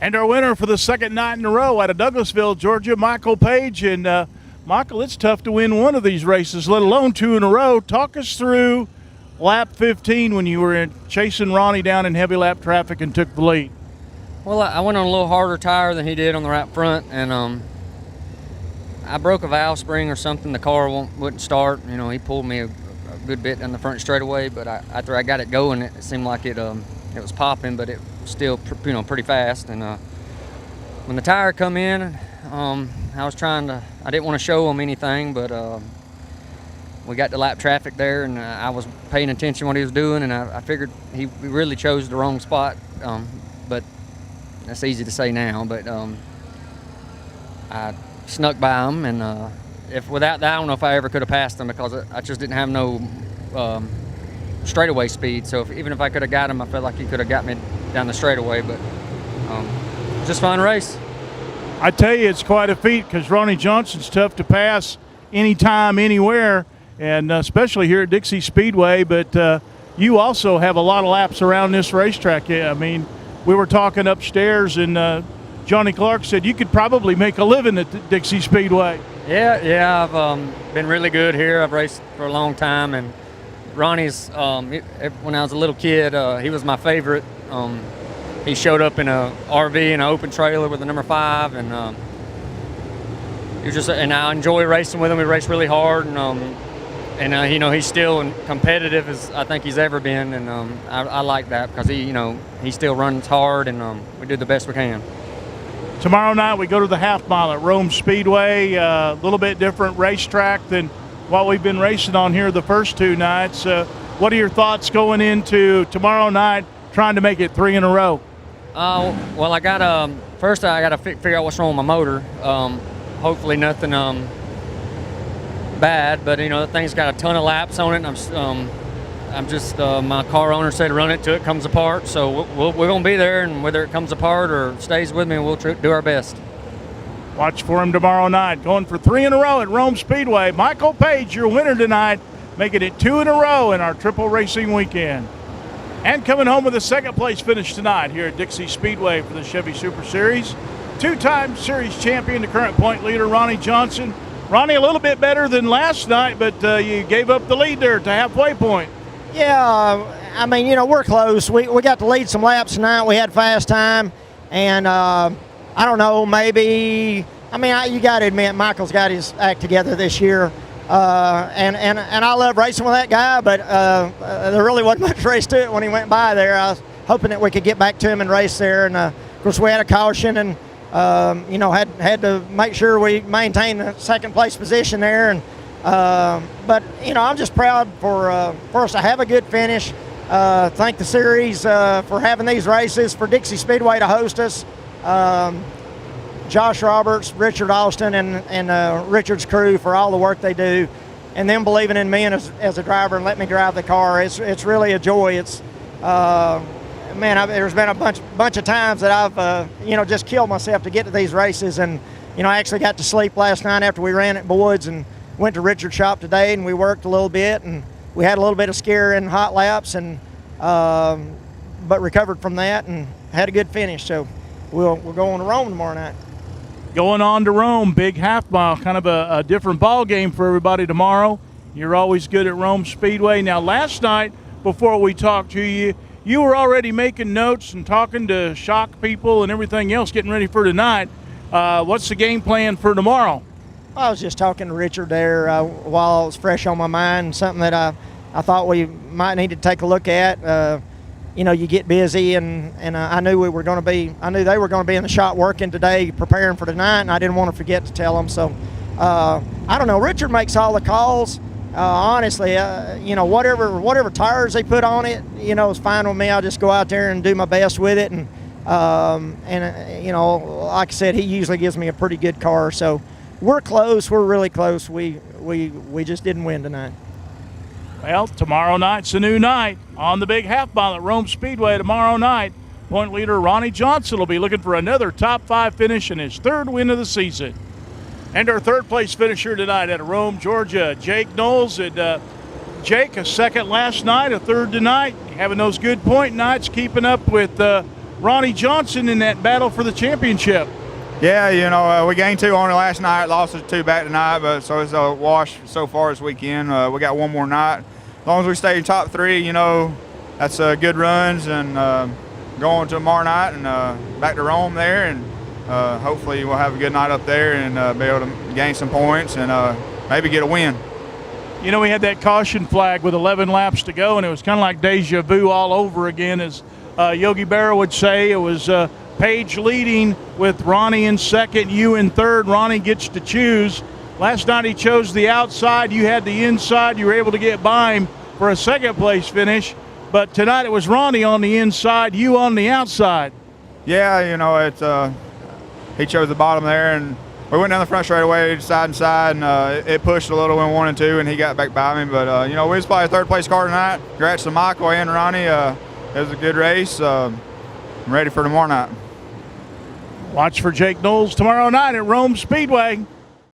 And our winner for the second night in a row out of Douglasville, Georgia, Michael Page. And Michael, it's tough to win one of these races, let alone two in a row. Talk us through lap 15 when you were chasing Ronnie down in heavy lap traffic and took the lead. Well, I went on a little harder tire than he did on the right front, and I broke a valve spring or something. The car wouldn't start. You know, he pulled me a good bit down the front straightaway, but after I got it going, it seemed like it was popping, but it was still pretty fast. And when the tire come in, I was I didn't want to show him anything, but we got the lap traffic there, and I was paying attention to what he was doing, and I figured he really chose the wrong spot, but that's easy to say now. But I snuck by him, and if without that, I don't know if I ever could have passed him, because I just didn't have no straightaway speed. So even if I could have got him, I felt like he could have got me down the straightaway. But just fun race. I tell you, it's quite a feat, because Ronnie Johnson's tough to pass anytime, anywhere, and especially here at Dixie Speedway. But you also have a lot of laps around this racetrack. I mean, we were talking upstairs, and Johnny Clark said you could probably make a living at Dixie Speedway. Yeah, I've been really good here. I've raced for a long time, and Ronnie's, when I was a little kid, he was my favorite. He showed up in a RV in an open trailer with the number 5, and and I enjoy racing with him. We race really hard, and he's still competitive as I think he's ever been, and I like that, because he still runs hard, and we do the best we can. Tomorrow night we go to the half mile at Rome Speedway, a little bit different racetrack than what we've been racing on here the first two nights. What are your thoughts going into tomorrow night, trying to make it 3 in a row? Well, I got first I got to figure out what's wrong with my motor. Hopefully nothing bad, but the thing's got a ton of laps on it, and I'm just my car owner said run it till it comes apart, so we're going to be there, and whether it comes apart or stays with me, we'll do our best. Watch for him tomorrow night, going for 3 in a row at Rome Speedway. Michael Page, your winner tonight, making it 2 in a row in our triple racing weekend. And coming home with a second place finish tonight here at Dixie Speedway for the Chevy Super Series, two-time series champion, the current point leader, Ronnie Johnson. Ronnie, a little bit better than last night, but you gave up the lead there at the halfway point. Yeah, I mean, we're close. We got to lead some laps tonight. We had fast time, and I don't know, maybe. I mean, you got to admit, Michael's got his act together this year, and I love racing with that guy. But there really wasn't much race to it when he went by there. I was hoping that we could get back to him and race there, and of course we had a caution, and had to make sure we maintain the second place position there, and. But I'm just proud for us to have a good finish. Thank the series for having these races, for Dixie Speedway to host us. Josh Roberts, Richard Austin, and Richard's crew for all the work they do, and them believing in me as a driver and letting me drive the car. It's really a joy. It's there's been a bunch of times that I've just killed myself to get to these races, and I actually got to sleep last night after we ran at Boyd's, and went to Richard's shop today, and we worked a little bit, and we had a little bit of scare in hot laps, and but recovered from that and had a good finish. So we're going to Rome tomorrow night. Going on to Rome, big half mile, kind of a different ball game for everybody tomorrow. You're always good at Rome Speedway. Now, last night, before we talked to you, you were already making notes and talking to shock people and everything else, getting ready for tonight. What's the game plan for tomorrow? I was just talking to Richard there while it was fresh on my mind, something that I thought we might need to take a look at. You get busy, and I knew they were going to be in the shop working today, preparing for tonight, and I didn't want to forget to tell them. So I don't know. Richard makes all the calls. Honestly, whatever tires they put on it, is fine with me. I'll just go out there and do my best with it, and like I said, he usually gives me a pretty good car. So. We're close. We're really close. We just didn't win tonight. Well, tomorrow night's a new night on the big half mile at Rome Speedway tomorrow night. Point leader Ronnie Johnson will be looking for another top 5 finish and his 3rd win of the season. And our 3rd place finisher tonight at Rome, Georgia, Jake Knowles. And Jake, a 2nd last night, a 3rd tonight. Having those good point nights, keeping up with Ronnie Johnson in that battle for the championship. Yeah, we gained 2 on it last night, lost 2 back tonight, but so it's a wash so far this weekend. We got one more night. As long as we stay in top 3, that's good runs, and going to tomorrow night and back to Rome there, and hopefully we'll have a good night up there and be able to gain some points and maybe get a win. We had that caution flag with 11 laps to go, and it was kind of like deja vu all over again. As Yogi Berra would say, it was Page leading with Ronnie in second, you in third. Ronnie gets to choose. Last night he chose the outside. You had the inside. You were able to get by him for a second place finish. But tonight it was Ronnie on the inside, you on the outside. Yeah, he chose the bottom there, and we went down the front straight away, side and side, and it pushed a little in 1 and 2, and he got back by me. But, we was probably a third-place car tonight. Congrats to Michael and Ronnie. It was a good race. I'm ready for tomorrow night. Watch for Jake Knowles tomorrow night at Rome Speedway.